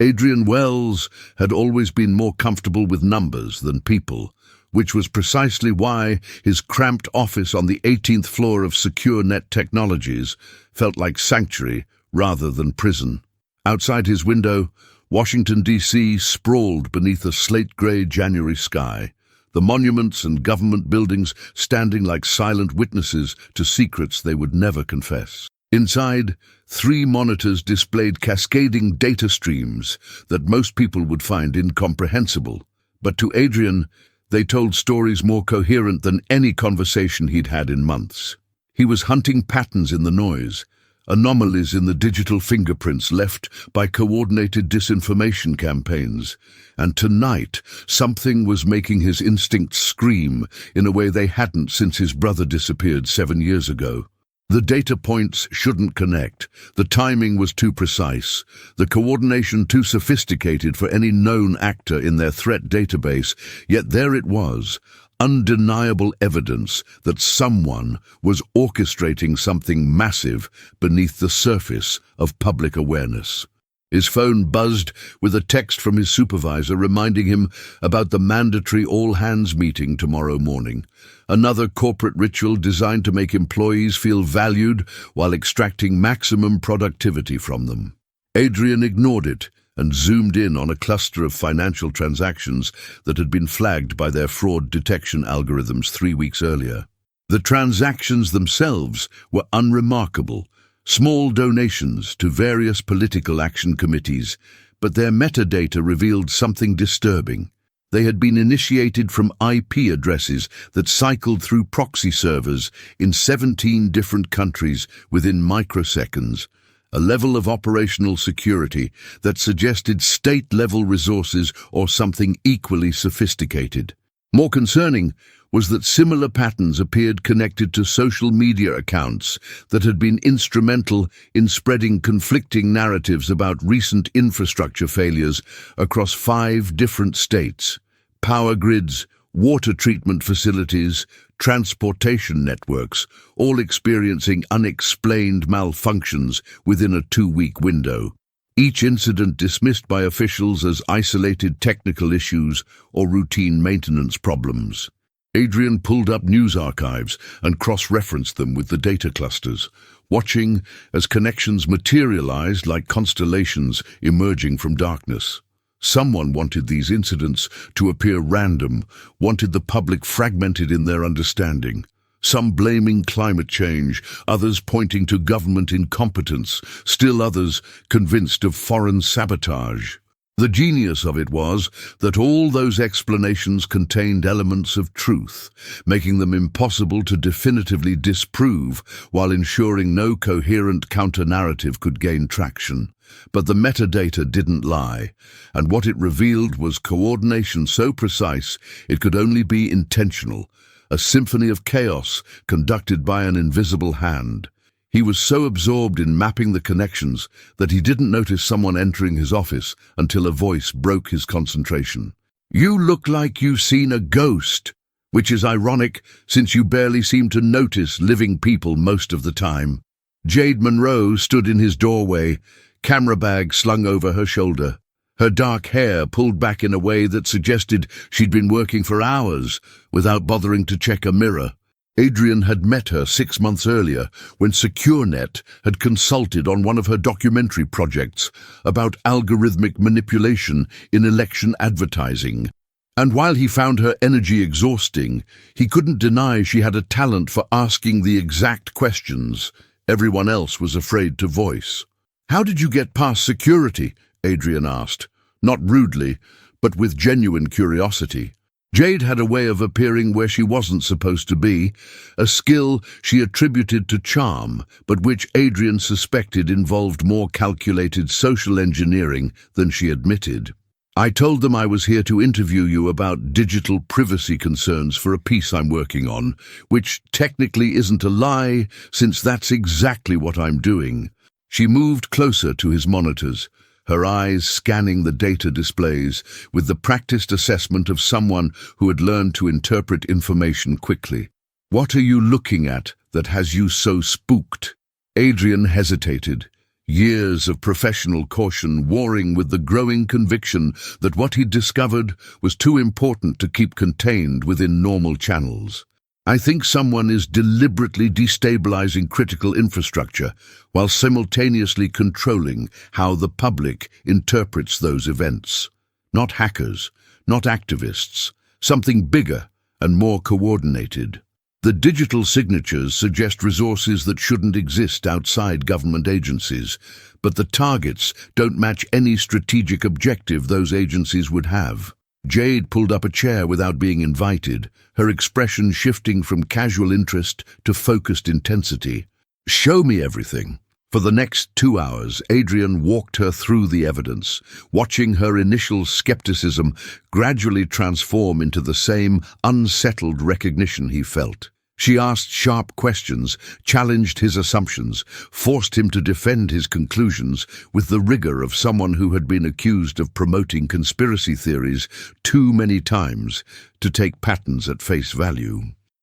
Adrian Wells had always been more comfortable with numbers than people, which was precisely why his cramped office on the 18th floor of SecureNet Technologies felt like sanctuary rather than prison. Outside his window, Washington, D.C. sprawled beneath a slate-gray January sky, the monuments and government buildings standing like silent witnesses to secrets they would never confess. Inside, 3 monitors displayed cascading data streams that most people would find incomprehensible. But to Adrian, they told stories more coherent than any conversation he'd had in months. He was hunting patterns in the noise, anomalies in the digital fingerprints left by coordinated disinformation campaigns, and tonight something was making his instincts scream in a way they hadn't since his brother disappeared 7 years ago. The data points shouldn't connect, the timing was too precise, the coordination too sophisticated for any known actor in their threat database, yet there it was, undeniable evidence that someone was orchestrating something massive beneath the surface of public awareness. His phone buzzed with a text from his supervisor reminding him about the mandatory all-hands meeting tomorrow morning, another corporate ritual designed to make employees feel valued while extracting maximum productivity from them. Adrian ignored it and zoomed in on a cluster of financial transactions that had been flagged by their fraud detection algorithms 3 weeks earlier. The transactions themselves were unremarkable, small donations to various political action committees, but their metadata revealed something disturbing. They had been initiated from IP addresses that cycled through proxy servers in 17 different countries within microseconds, a level of operational security that suggested state-level resources or something equally sophisticated. More concerning was that similar patterns appeared connected to social media accounts that had been instrumental in spreading conflicting narratives about recent infrastructure failures across 5 different states: power grids, water treatment facilities, transportation networks, all experiencing unexplained malfunctions within a 2-week window. Each incident dismissed by officials as isolated technical issues or routine maintenance problems. Adrian pulled up news archives and cross-referenced them with the data clusters, watching as connections materialized like constellations emerging from darkness. Someone wanted these incidents to appear random, wanted the public fragmented in their understanding. Some blaming climate change, others pointing to government incompetence, still others convinced of foreign sabotage. The genius of it was that all those explanations contained elements of truth, making them impossible to definitively disprove while ensuring no coherent counter-narrative could gain traction. But the metadata didn't lie, and what it revealed was coordination so precise it could only be intentional, a symphony of chaos conducted by an invisible hand. He was so absorbed in mapping the connections that he didn't notice someone entering his office until a voice broke his concentration. "You look like you've seen a ghost," which is ironic since you barely seem to notice living people most of the time. Jade Monroe stood in his doorway, camera bag slung over her shoulder. Her dark hair pulled back in a way that suggested she'd been working for hours without bothering to check a mirror. Adrian had met her 6 months earlier when SecureNet had consulted on one of her documentary projects about algorithmic manipulation in election advertising. And while he found her energy exhausting, he couldn't deny she had a talent for asking the exact questions everyone else was afraid to voice. "How did you get past security?" Adrian asked, not rudely, but with genuine curiosity. Jade had a way of appearing where she wasn't supposed to be, a skill she attributed to charm, but which Adrian suspected involved more calculated social engineering than she admitted. "I told them I was here to interview you about digital privacy concerns for a piece I'm working on, which technically isn't a lie, since that's exactly what I'm doing." She moved closer to his monitors, her eyes scanning the data displays with the practiced assessment of someone who had learned to interpret information quickly. "What are you looking at that has you so spooked?" Adrian hesitated. Years of professional caution warring with the growing conviction that what he'd discovered was too important to keep contained within normal channels. I think someone is deliberately destabilizing critical infrastructure while simultaneously controlling how the public interprets those events. Not hackers, not activists, something bigger and more coordinated. The digital signatures suggest resources that shouldn't exist outside government agencies, but the targets don't match any strategic objective those agencies would have. Jade pulled up a chair without being invited, her expression shifting from casual interest to focused intensity. "Show me everything." For the next 2 hours, Adrian walked her through the evidence, watching her initial skepticism gradually transform into the same unsettled recognition he felt. She asked sharp questions, challenged his assumptions, forced him to defend his conclusions with the rigor of someone who had been accused of promoting conspiracy theories too many times to take patterns at face value.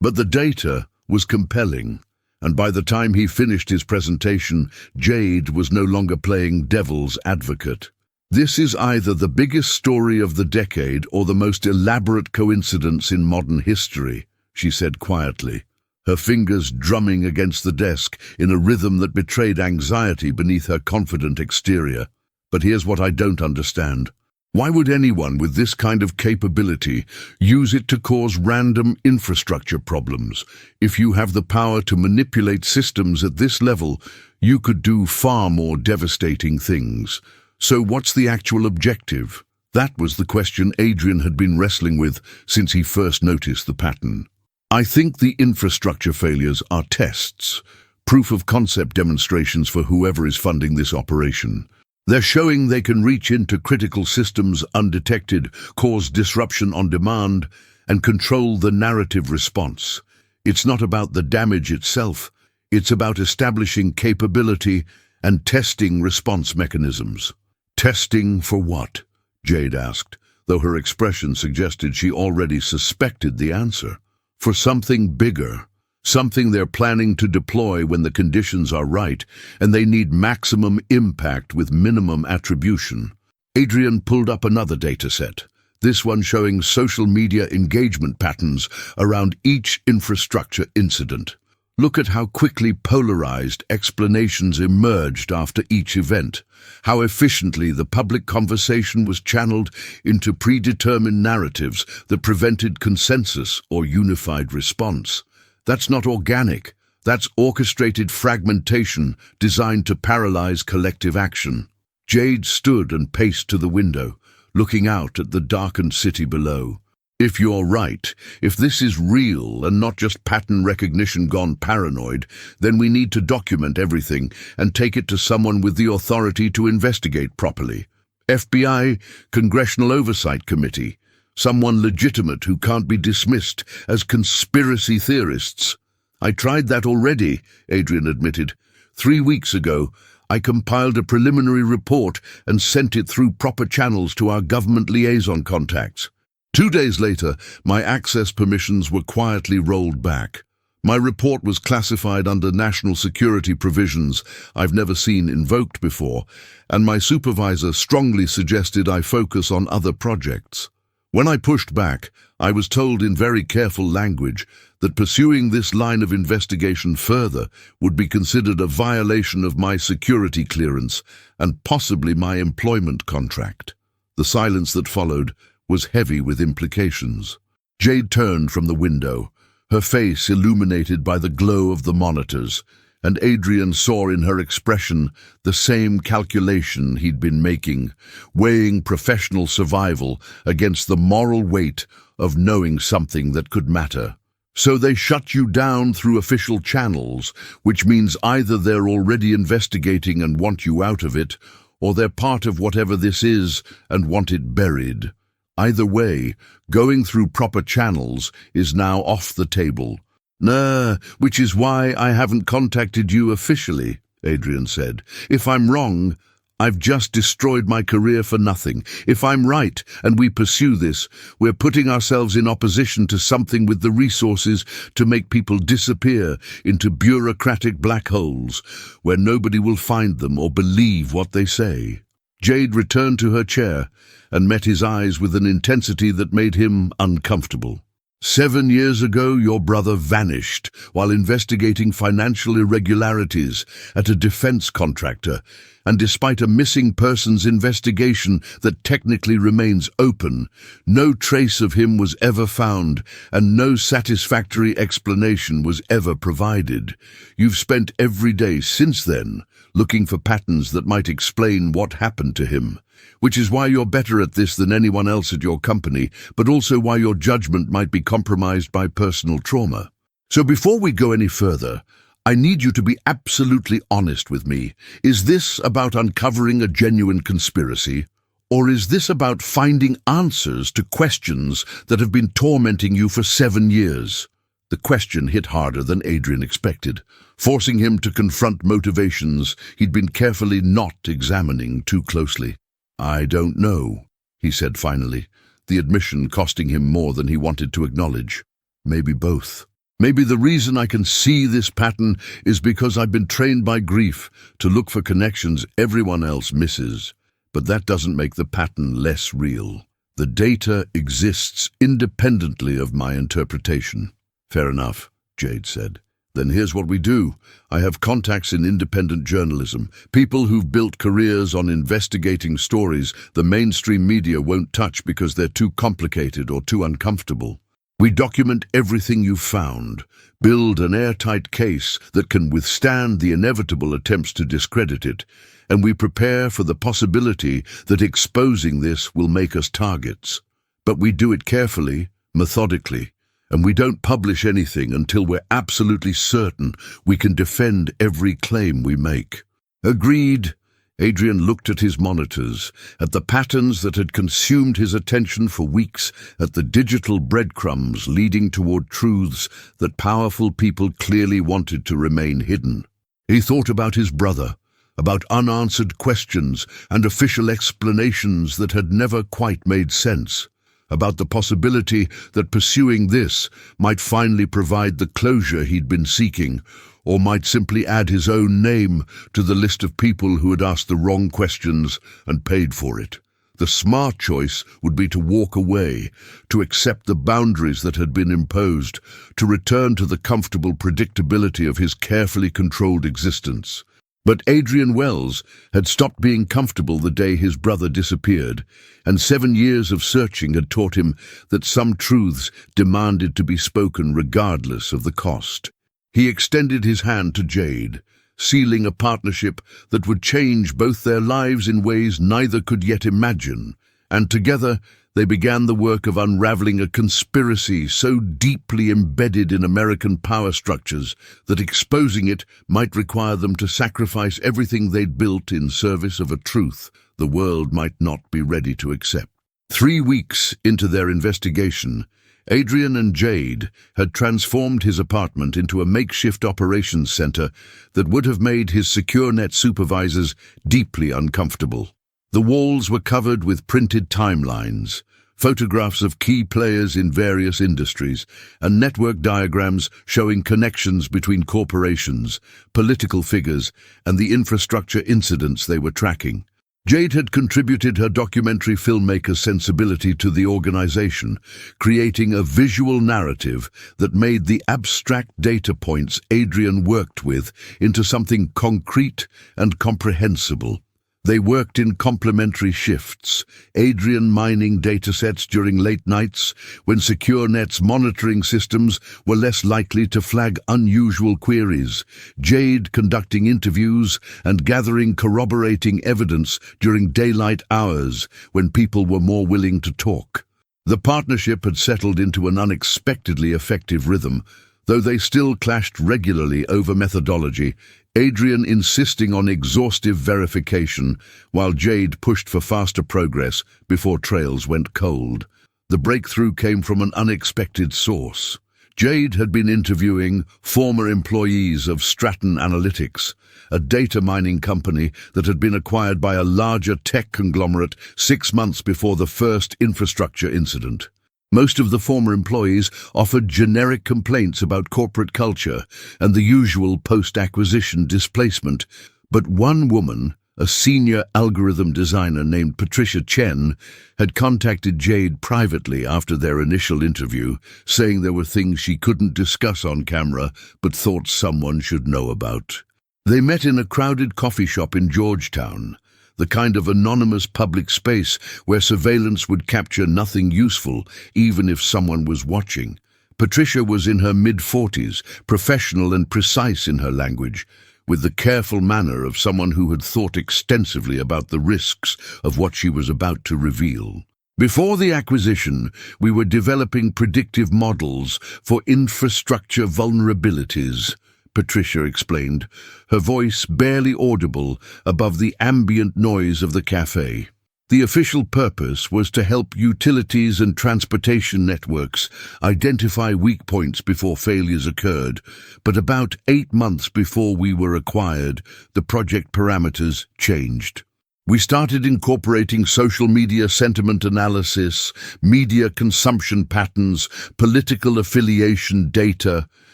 But the data was compelling, and by the time he finished his presentation, Jade was no longer playing devil's advocate. "This is either the biggest story of the decade or the most elaborate coincidence in modern history," she said quietly, her fingers drumming against the desk in a rhythm that betrayed anxiety beneath her confident exterior. "But here's what I don't understand. Why would anyone with this kind of capability use it to cause random infrastructure problems? If you have the power to manipulate systems at this level, you could do far more devastating things. So what's the actual objective?" That was the question Adrian had been wrestling with since he first noticed the pattern. "I think the infrastructure failures are tests, proof of concept demonstrations for whoever is funding this operation. They're showing they can reach into critical systems undetected, cause disruption on demand, and control the narrative response. It's not about the damage itself, it's about establishing capability and testing response mechanisms." "Testing for what?" Jade asked, though her expression suggested she already suspected the answer. "For something bigger, something they're planning to deploy when the conditions are right, and they need maximum impact with minimum attribution." Adrian pulled up another dataset, this one showing social media engagement patterns around each infrastructure incident. Look at how quickly polarized explanations emerged after each event, how efficiently the public conversation was channeled into predetermined narratives that prevented consensus or unified response. That's not organic, that's orchestrated fragmentation designed to paralyze collective action. Jade stood and paced to the window, looking out at the darkened city below. "If you're right, if this is real and not just pattern recognition gone paranoid, then we need to document everything and take it to someone with the authority to investigate properly. FBI, Congressional Oversight Committee, someone legitimate who can't be dismissed as conspiracy theorists." "I tried that already," Adrian admitted. 3 weeks ago, I compiled a preliminary report and sent it through proper channels to our government liaison contacts. 2 days later, my access permissions were quietly rolled back. My report was classified under national security provisions I've never seen invoked before, and my supervisor strongly suggested I focus on other projects. When I pushed back, I was told in very careful language that pursuing this line of investigation further would be considered a violation of my security clearance and possibly my employment contract. The silence that followed was heavy with implications. Jade turned from the window, her face illuminated by the glow of the monitors, and Adrian saw in her expression the same calculation he'd been making, weighing professional survival against the moral weight of knowing something that could matter. "So they shut you down through official channels, which means either they're already investigating and want you out of it, or they're part of whatever this is and want it buried. Either way, going through proper channels is now off the table." "Nah, which is why I haven't contacted you officially," Adrian said. "If I'm wrong, I've just destroyed my career for nothing. If I'm right and we pursue this, we're putting ourselves in opposition to something with the resources to make people disappear into bureaucratic black holes where nobody will find them or believe what they say. Jade returned to her chair and met his eyes with an intensity that made him uncomfortable. 7 years ago, your brother vanished while investigating financial irregularities at a defense contractor, and despite a missing persons investigation that technically remains open, no trace of him was ever found and no satisfactory explanation was ever provided. You've spent every day since then looking for patterns that might explain what happened to him, which is why you're better at this than anyone else at your company, but also why your judgment might be compromised by personal trauma. So before we go any further, I need you to be absolutely honest with me. Is this about uncovering a genuine conspiracy, or is this about finding answers to questions that have been tormenting you for 7 years? The question hit harder than Adrian expected, forcing him to confront motivations he'd been carefully not examining too closely. I don't know, he said finally, the admission costing him more than he wanted to acknowledge. Maybe both. Maybe the reason I can see this pattern is because I've been trained by grief to look for connections everyone else misses. But that doesn't make the pattern less real. The data exists independently of my interpretation. Fair enough, Jade said. Then here's what we do. I have contacts in independent journalism, people who've built careers on investigating stories the mainstream media won't touch because they're too complicated or too uncomfortable. We document everything you've found, build an airtight case that can withstand the inevitable attempts to discredit it, and we prepare for the possibility that exposing this will make us targets. But we do it carefully, methodically, and we don't publish anything until we're absolutely certain we can defend every claim we make. Agreed. Adrian looked at his monitors, at the patterns that had consumed his attention for weeks, at the digital breadcrumbs leading toward truths that powerful people clearly wanted to remain hidden. He thought about his brother, about unanswered questions and official explanations that had never quite made sense, about the possibility that pursuing this might finally provide the closure he'd been seeking, or might simply add his own name to the list of people who had asked the wrong questions and paid for it. The smart choice would be to walk away, to accept the boundaries that had been imposed, to return to the comfortable predictability of his carefully controlled existence. But Adrian Wells had stopped being comfortable the day his brother disappeared, and 7 years of searching had taught him that some truths demanded to be spoken regardless of the cost. He extended his hand to Jade, sealing a partnership that would change both their lives in ways neither could yet imagine, and together they began the work of unraveling a conspiracy so deeply embedded in American power structures that exposing it might require them to sacrifice everything they'd built in service of a truth the world might not be ready to accept. 3 weeks into their investigation, Adrian and Jade had transformed his apartment into a makeshift operations center that would have made his SecureNet supervisors deeply uncomfortable. The walls were covered with printed timelines, photographs of key players in various industries, and network diagrams showing connections between corporations, political figures, and the infrastructure incidents they were tracking. Jade had contributed her documentary filmmaker sensibility to the organization, creating a visual narrative that made the abstract data points Adrian worked with into something concrete and comprehensible. They worked in complementary shifts, Adrian mining datasets during late nights when SecureNet's monitoring systems were less likely to flag unusual queries, Jade conducting interviews and gathering corroborating evidence during daylight hours when people were more willing to talk. The partnership had settled into an unexpectedly effective rhythm, though they still clashed regularly over methodology, Adrian insisting on exhaustive verification, while Jade pushed for faster progress before trails went cold. The breakthrough came from an unexpected source. Jade had been interviewing former employees of Stratton Analytics, a data mining company that had been acquired by a larger tech conglomerate 6 months before the first infrastructure incident. Most of the former employees offered generic complaints about corporate culture and the usual post-acquisition displacement, but one woman, a senior algorithm designer named Patricia Chen, had contacted Jade privately after their initial interview, saying there were things she couldn't discuss on camera but thought someone should know about. They met in a crowded coffee shop in Georgetown, the kind of anonymous public space where surveillance would capture nothing useful, even if someone was watching. Patricia was in her mid-40s, professional and precise in her language, with the careful manner of someone who had thought extensively about the risks of what she was about to reveal. Before the acquisition, we were developing predictive models for infrastructure vulnerabilities, Patricia explained, her voice barely audible above the ambient noise of the cafe. The official purpose was to help utilities and transportation networks identify weak points before failures occurred, but about 8 months before we were acquired, the project parameters changed. We started incorporating social media sentiment analysis, media consumption patterns, political affiliation data,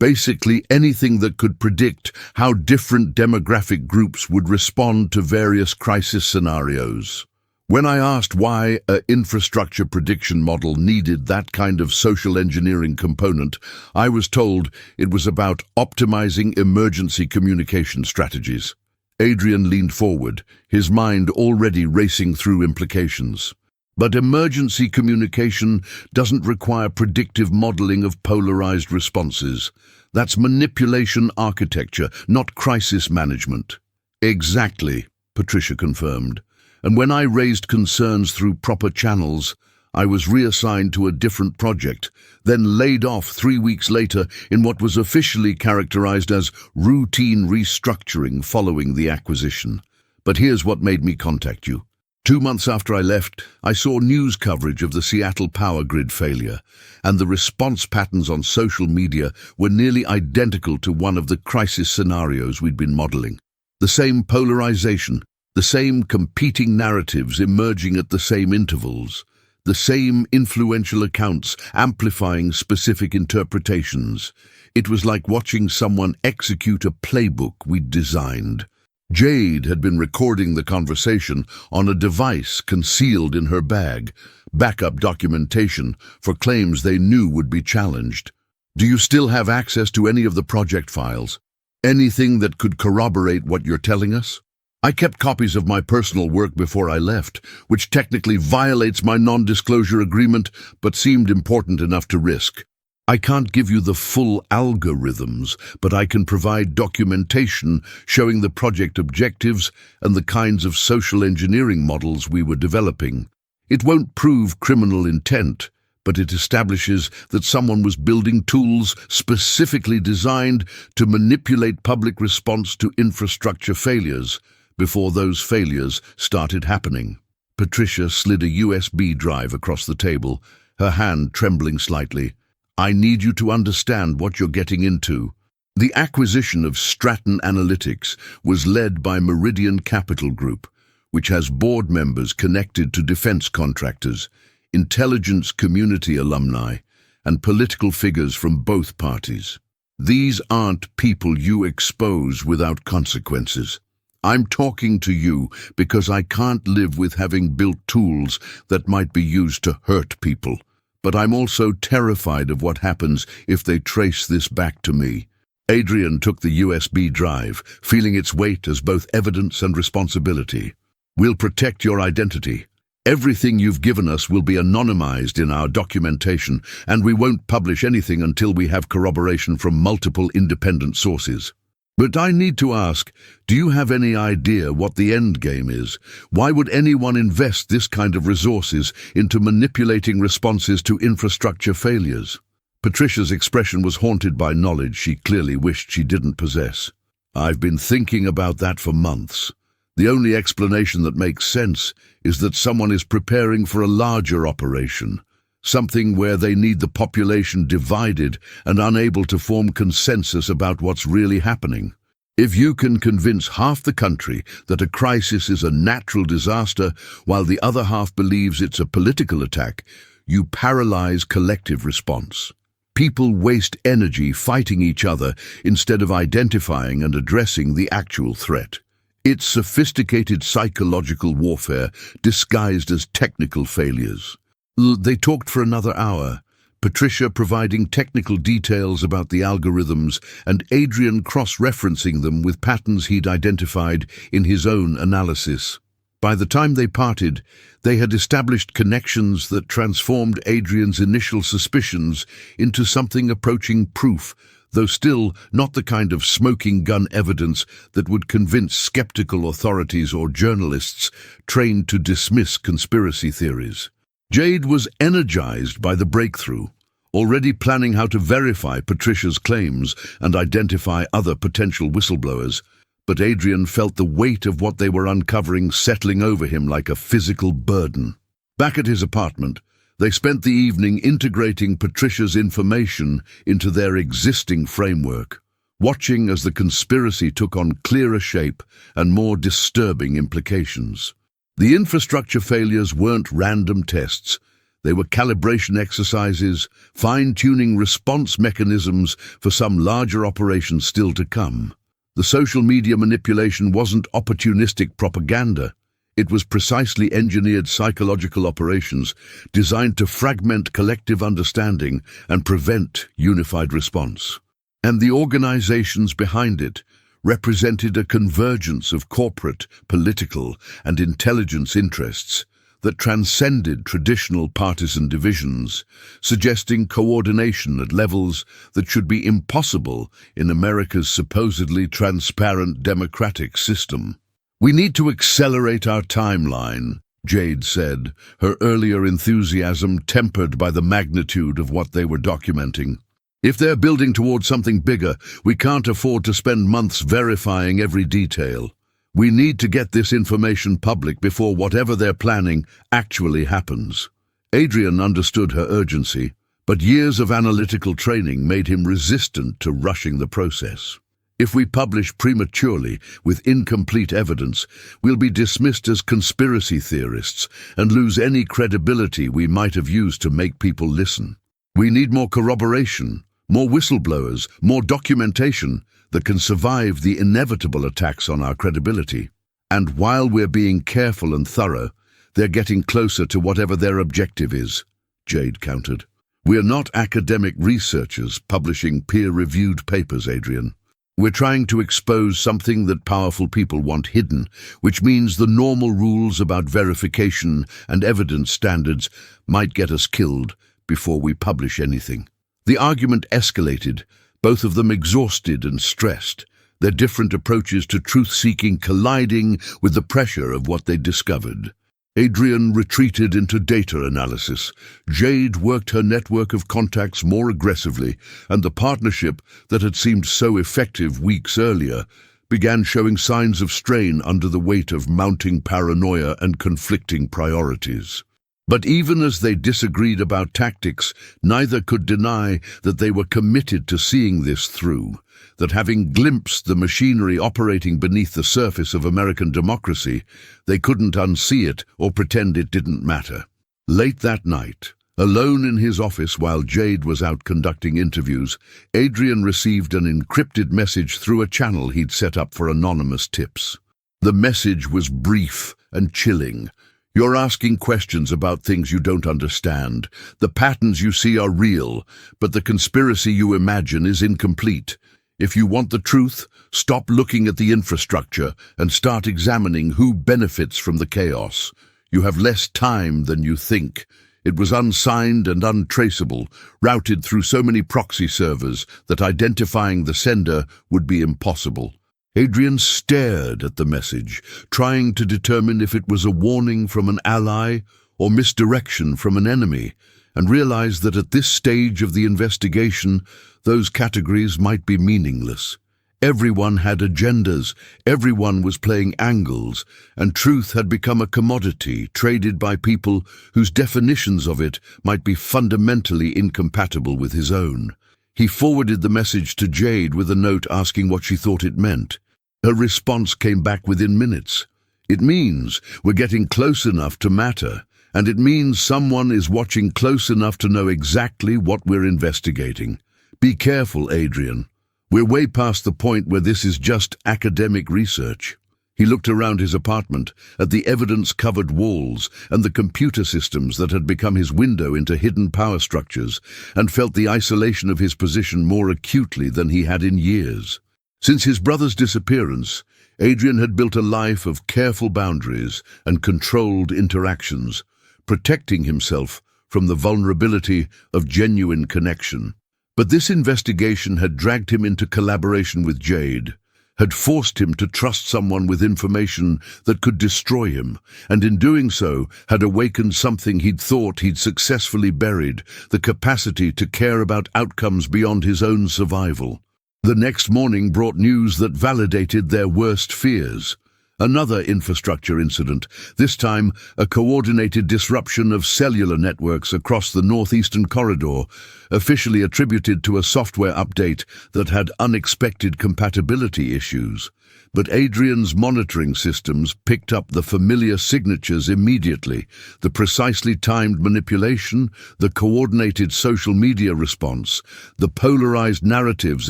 basically anything that could predict how different demographic groups would respond to various crisis scenarios. When I asked why an infrastructure prediction model needed that kind of social engineering component, I was told it was about optimizing emergency communication strategies. Adrian leaned forward, his mind already racing through implications. But emergency communication doesn't require predictive modeling of polarized responses. That's manipulation architecture, not crisis management. Exactly, Patricia confirmed. And when I raised concerns through proper channels, I was reassigned to a different project, then laid off 3 weeks later in what was officially characterized as routine restructuring following the acquisition. But here's what made me contact you. 2 months after I left, I saw news coverage of the Seattle power grid failure, and the response patterns on social media were nearly identical to one of the crisis scenarios we'd been modeling. The same polarization, the same competing narratives emerging at the same intervals, the same influential accounts amplifying specific interpretations. It was like watching someone execute a playbook we'd designed. Jade had been recording the conversation on a device concealed in her bag, backup documentation for claims they knew would be challenged. Do you still have access to any of the project files? Anything that could corroborate what you're telling us? I kept copies of my personal work before I left, which technically violates my non-disclosure agreement, but seemed important enough to risk. I can't give you the full algorithms, but I can provide documentation showing the project objectives and the kinds of social engineering models we were developing. It won't prove criminal intent, but it establishes that someone was building tools specifically designed to manipulate public response to infrastructure failures before those failures started happening. Patricia slid a USB drive across the table, her hand trembling slightly. I need you to understand what you're getting into. The acquisition of Stratton Analytics was led by Meridian Capital Group, which has board members connected to defense contractors, intelligence community alumni, and political figures from both parties. These aren't people you expose without consequences. I'm talking to you because I can't live with having built tools that might be used to hurt people. But I'm also terrified of what happens if they trace this back to me. Adrian took the USB drive, feeling its weight as both evidence and responsibility. We'll protect your identity. Everything you've given us will be anonymized in our documentation, and we won't publish anything until we have corroboration from multiple independent sources. But I need to ask, do you have any idea what the end game is? Why would anyone invest this kind of resources into manipulating responses to infrastructure failures? Patricia's expression was haunted by knowledge she clearly wished she didn't possess. I've been thinking about that for months. The only explanation that makes sense is that someone is preparing for a larger operation, something where they need the population divided and unable to form consensus about what's really happening. If you can convince half the country that a crisis is a natural disaster while the other half believes it's a political attack, you paralyze collective response. People waste energy fighting each other instead of identifying and addressing the actual threat. It's sophisticated psychological warfare disguised as technical failures. They talked for another hour, Patricia providing technical details about the algorithms and Adrian cross-referencing them with patterns he'd identified in his own analysis. By the time they parted, they had established connections that transformed Adrian's initial suspicions into something approaching proof, though still not the kind of smoking gun evidence that would convince skeptical authorities or journalists trained to dismiss conspiracy theories. Jade was energized by the breakthrough, already planning how to verify Patricia's claims and identify other potential whistleblowers, but Adrian felt the weight of what they were uncovering settling over him like a physical burden. Back at his apartment, they spent the evening integrating Patricia's information into their existing framework, watching as the conspiracy took on clearer shape and more disturbing implications. The infrastructure failures weren't random tests. They were calibration exercises, fine-tuning response mechanisms for some larger operation still to come. The social media manipulation wasn't opportunistic propaganda. It was precisely engineered psychological operations designed to fragment collective understanding and prevent unified response. And the organizations behind it represented a convergence of corporate, political, and intelligence interests that transcended traditional partisan divisions, suggesting coordination at levels that should be impossible in America's supposedly transparent democratic system. "We need to accelerate our timeline," Jade said, her earlier enthusiasm tempered by the magnitude of what they were documenting. "If they're building towards something bigger, we can't afford to spend months verifying every detail. We need to get this information public before whatever they're planning actually happens." Adrian understood her urgency, but years of analytical training made him resistant to rushing the process. "If we publish prematurely with incomplete evidence, we'll be dismissed as conspiracy theorists and lose any credibility we might have used to make people listen. We need more corroboration, more whistleblowers, more documentation that can survive the inevitable attacks on our credibility. And while we're being careful and thorough, they're getting closer to whatever their objective is," Jade countered. "We're not academic researchers publishing peer-reviewed papers, Adrian. We're trying to expose something that powerful people want hidden, which means the normal rules about verification and evidence standards might get us killed before we publish anything." The argument escalated, both of them exhausted and stressed, their different approaches to truth-seeking colliding with the pressure of what they'd discovered. Adrian retreated into data analysis. Jade worked her network of contacts more aggressively, and the partnership that had seemed so effective weeks earlier began showing signs of strain under the weight of mounting paranoia and conflicting priorities. But even as they disagreed about tactics, neither could deny that they were committed to seeing this through, that having glimpsed the machinery operating beneath the surface of American democracy, they couldn't unsee it or pretend it didn't matter. Late that night, alone in his office while Jade was out conducting interviews, Adrian received an encrypted message through a channel he'd set up for anonymous tips. The message was brief and chilling. "You're asking questions about things you don't understand. The patterns you see are real, but the conspiracy you imagine is incomplete. If you want the truth, stop looking at the infrastructure and start examining who benefits from the chaos. You have less time than you think. It was unsigned and untraceable, routed through so many proxy servers that identifying the sender would be impossible." Adrian stared at the message, trying to determine if it was a warning from an ally or misdirection from an enemy, and realized that at this stage of the investigation, those categories might be meaningless. Everyone had agendas, everyone was playing angles, and truth had become a commodity traded by people whose definitions of it might be fundamentally incompatible with his own. He forwarded the message to Jade with a note asking what she thought it meant. Her response came back within minutes. "It means we're getting close enough to matter, and it means someone is watching close enough to know exactly what we're investigating. Be careful, Adrian. We're way past the point where this is just academic research." He looked around his apartment, at the evidence-covered walls and the computer systems that had become his window into hidden power structures, and felt the isolation of his position more acutely than he had in years. Since his brother's disappearance, Adrian had built a life of careful boundaries and controlled interactions, protecting himself from the vulnerability of genuine connection. But this investigation had dragged him into collaboration with Jade, had forced him to trust someone with information that could destroy him, and in doing so had awakened something he'd thought he'd successfully buried, the capacity to care about outcomes beyond his own survival. The next morning brought news that validated their worst fears. Another infrastructure incident, this time a coordinated disruption of cellular networks across the northeastern corridor, officially attributed to a software update that had unexpected compatibility issues. But Adrian's monitoring systems picked up the familiar signatures immediately: the precisely timed manipulation, the coordinated social media response, the polarized narratives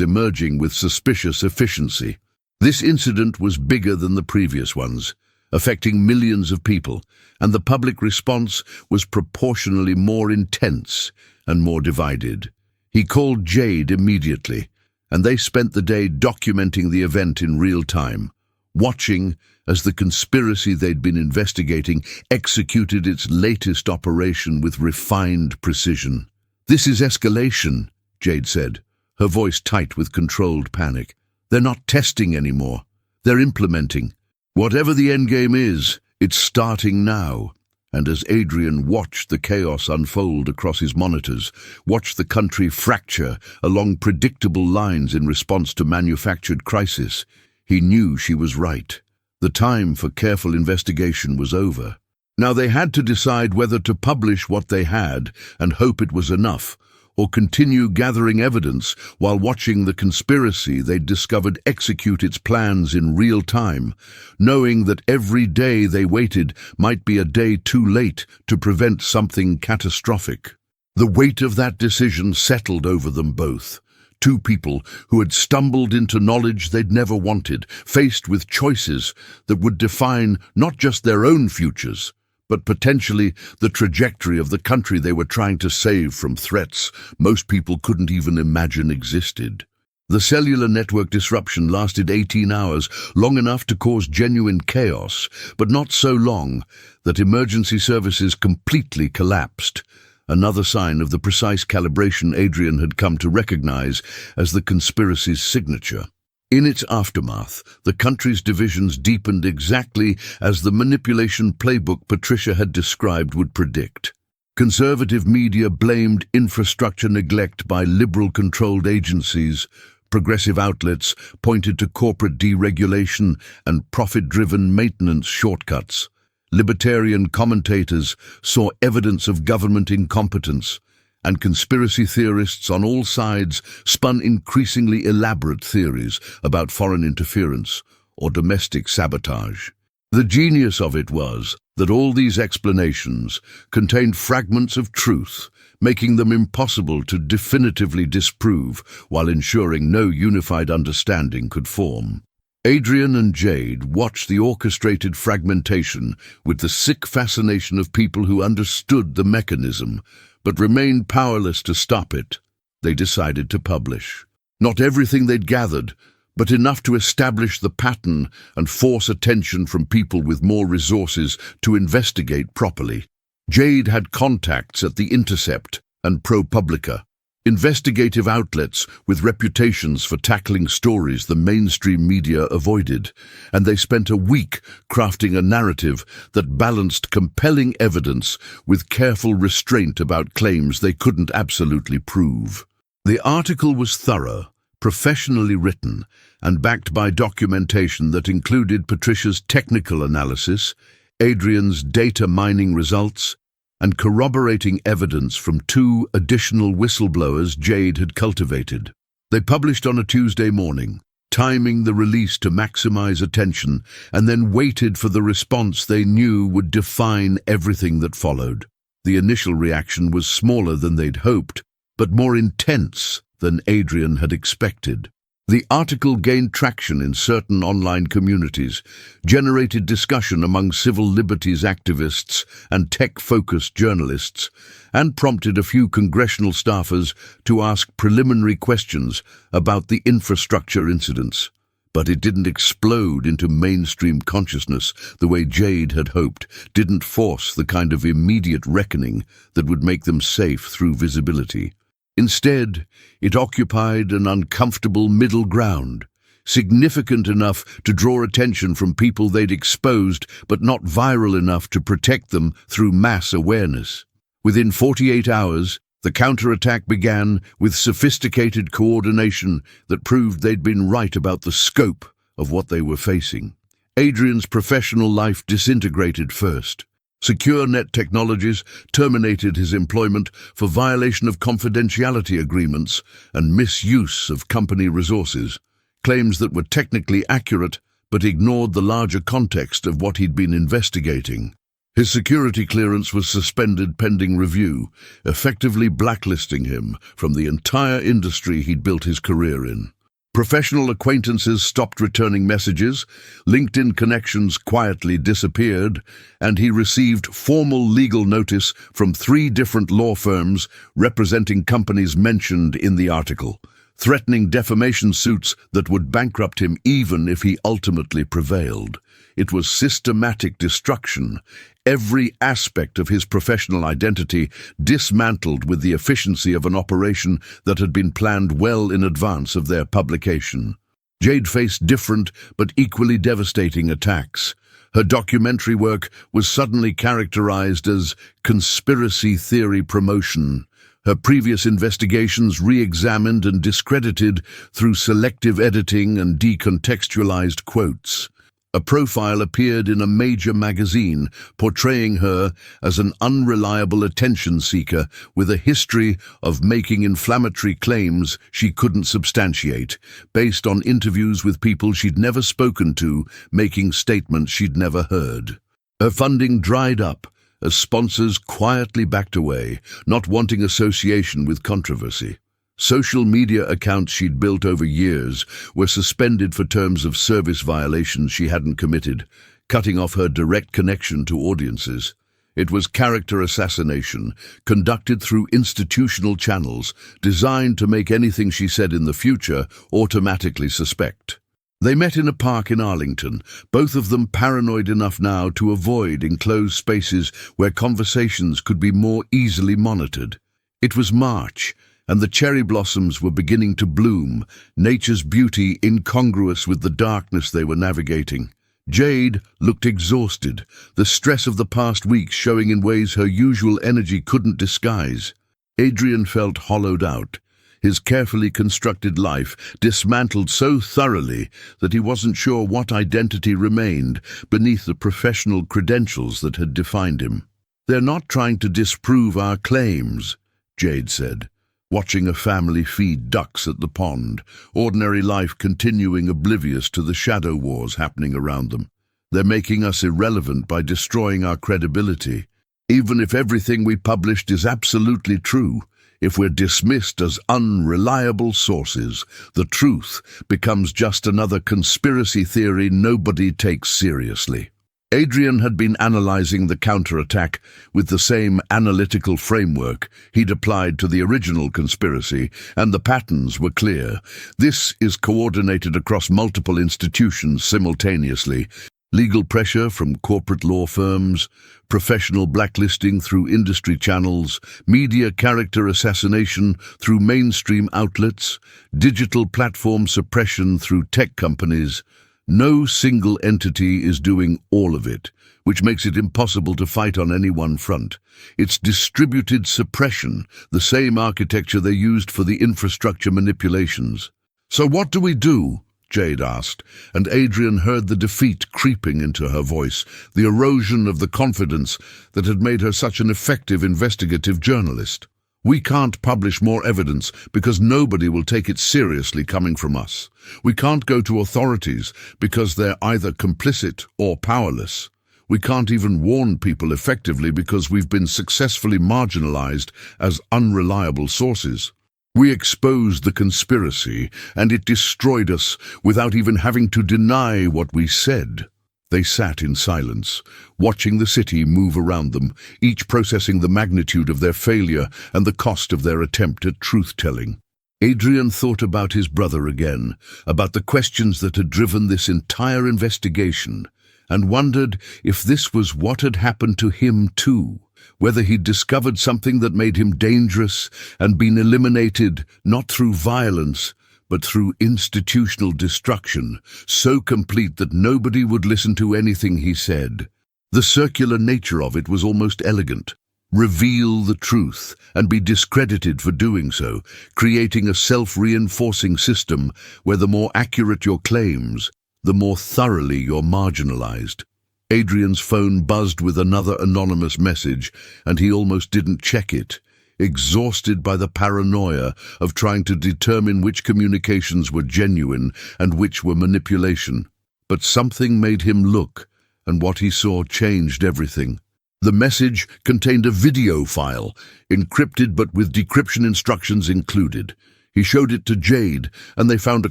emerging with suspicious efficiency. This incident was bigger than the previous ones, affecting millions of people, and the public response was proportionally more intense and more divided. He called Jade immediately, and they spent the day documenting the event in real time, watching as the conspiracy they'd been investigating executed its latest operation with refined precision. "This is escalation," Jade said, her voice tight with controlled panic. "They're not testing anymore. They're implementing. Whatever the endgame is, it's starting now." And as Adrian watched the chaos unfold across his monitors, watched the country fracture along predictable lines in response to manufactured crisis, he knew she was right. The time for careful investigation was over. Now they had to decide whether to publish what they had and hope it was enough, or continue gathering evidence while watching the conspiracy they'd discovered execute its plans in real time, knowing that every day they waited might be a day too late to prevent something catastrophic. The weight of that decision settled over them both. Two people who had stumbled into knowledge they'd never wanted, faced with choices that would define not just their own futures, but potentially the trajectory of the country they were trying to save from threats most people couldn't even imagine existed. The cellular network disruption lasted 18 hours, long enough to cause genuine chaos, but not so long that emergency services completely collapsed, another sign of the precise calibration Adrian had come to recognize as the conspiracy's signature. In its aftermath, the country's divisions deepened exactly as the manipulation playbook Patricia had described would predict. Conservative media blamed infrastructure neglect by liberal-controlled agencies. Progressive outlets pointed to corporate deregulation and profit-driven maintenance shortcuts. Libertarian commentators saw evidence of government incompetence, and conspiracy theorists on all sides spun increasingly elaborate theories about foreign interference or domestic sabotage. The genius of it was that all these explanations contained fragments of truth, making them impossible to definitively disprove while ensuring no unified understanding could form. Adrian and Jade watched the orchestrated fragmentation with the sick fascination of people who understood the mechanism, but remained powerless to stop it. They decided to publish. Not everything they'd gathered, but enough to establish the pattern and force attention from people with more resources to investigate properly. Jade had contacts at The Intercept and ProPublica, investigative outlets with reputations for tackling stories the mainstream media avoided, and they spent a week crafting a narrative that balanced compelling evidence with careful restraint about claims they couldn't absolutely prove. The article was thorough, professionally written, and backed by documentation that included Patricia's technical analysis, Adrian's data mining results, and corroborating evidence from two additional whistleblowers Jade had cultivated. They published on a Tuesday morning, timing the release to maximize attention, and then waited for the response they knew would define everything that followed. The initial reaction was smaller than they'd hoped, but more intense than Adrian had expected. The article gained traction in certain online communities, generated discussion among civil liberties activists and tech-focused journalists, and prompted a few congressional staffers to ask preliminary questions about the infrastructure incidents. But it didn't explode into mainstream consciousness the way Jade had hoped, didn't force the kind of immediate reckoning that would make them safe through visibility. Instead, it occupied an uncomfortable middle ground, significant enough to draw attention from people they'd exposed, but not viral enough to protect them through mass awareness. Within 48 hours, the counterattack began with sophisticated coordination that proved they'd been right about the scope of what they were facing. Adrian's professional life disintegrated first. Secure Net Technologies terminated his employment for violation of confidentiality agreements and misuse of company resources, claims that were technically accurate but ignored the larger context of what he'd been investigating. His security clearance was suspended pending review, effectively blacklisting him from the entire industry he'd built his career in. Professional acquaintances stopped returning messages, LinkedIn connections quietly disappeared, and he received formal legal notice from 3 different law firms representing companies mentioned in the article, threatening defamation suits that would bankrupt him even if he ultimately prevailed. It was systematic destruction, every aspect of his professional identity dismantled with the efficiency of an operation that had been planned well in advance of their publication. Jade faced different but equally devastating attacks. Her documentary work was suddenly characterized as conspiracy theory promotion. Her previous investigations re-examined and discredited through selective editing and decontextualized quotes. A profile appeared in a major magazine portraying her as an unreliable attention seeker with a history of making inflammatory claims she couldn't substantiate, based on interviews with people she'd never spoken to, making statements she'd never heard. Her funding dried up as sponsors quietly backed away, not wanting association with controversy. Social media accounts she'd built over years were suspended for terms of service violations she hadn't committed, cutting off her direct connection to audiences. It was character assassination, conducted through institutional channels, designed to make anything she said in the future automatically suspect. They met in a park in Arlington, both of them paranoid enough now to avoid enclosed spaces where conversations could be more easily monitored. It was March, and the cherry blossoms were beginning to bloom, nature's beauty incongruous with the darkness they were navigating. Jade looked exhausted, the stress of the past weeks showing in ways her usual energy couldn't disguise. Adrian felt hollowed out, his carefully constructed life dismantled so thoroughly that he wasn't sure what identity remained beneath the professional credentials that had defined him. "They're not trying to disprove our claims," Jade said, watching a family feed ducks at the pond, ordinary life continuing oblivious to the shadow wars happening around them. "They're making us irrelevant by destroying our credibility. Even if everything we published is absolutely true, if we're dismissed as unreliable sources, the truth becomes just another conspiracy theory nobody takes seriously." Adrian had been analyzing the counterattack with the same analytical framework he'd applied to the original conspiracy, and the patterns were clear. This is coordinated across multiple institutions simultaneously. Legal pressure from corporate law firms, professional blacklisting through industry channels, media character assassination through mainstream outlets, digital platform suppression through tech companies. No single entity is doing all of it, which makes it impossible to fight on any one front. It's distributed suppression, the same architecture they used for the infrastructure manipulations. "So what do we do?" Jade asked, and Adrian heard the defeat creeping into her voice, the erosion of the confidence that had made her such an effective investigative journalist. We can't publish more evidence because nobody will take it seriously coming from us. We can't go to authorities because they're either complicit or powerless. We can't even warn people effectively because we've been successfully marginalized as unreliable sources. We exposed the conspiracy, and it destroyed us without even having to deny what we said. They sat in silence, watching the city move around them, each processing the magnitude of their failure and the cost of their attempt at truth-telling. Adrian thought about his brother again, about the questions that had driven this entire investigation, and wondered if this was what had happened to him too, whether he'd discovered something that made him dangerous and been eliminated not through violence, but through institutional destruction, so complete that nobody would listen to anything he said. The circular nature of it was almost elegant. Reveal the truth and be discredited for doing so, creating a self-reinforcing system where the more accurate your claims, the more thoroughly you're marginalized. Adrian's phone buzzed with another anonymous message, and he almost didn't check it, exhausted by the paranoia of trying to determine which communications were genuine and which were manipulation. But something made him look, and what he saw changed everything. The message contained a video file, encrypted but with decryption instructions included. He showed it to Jade, and they found a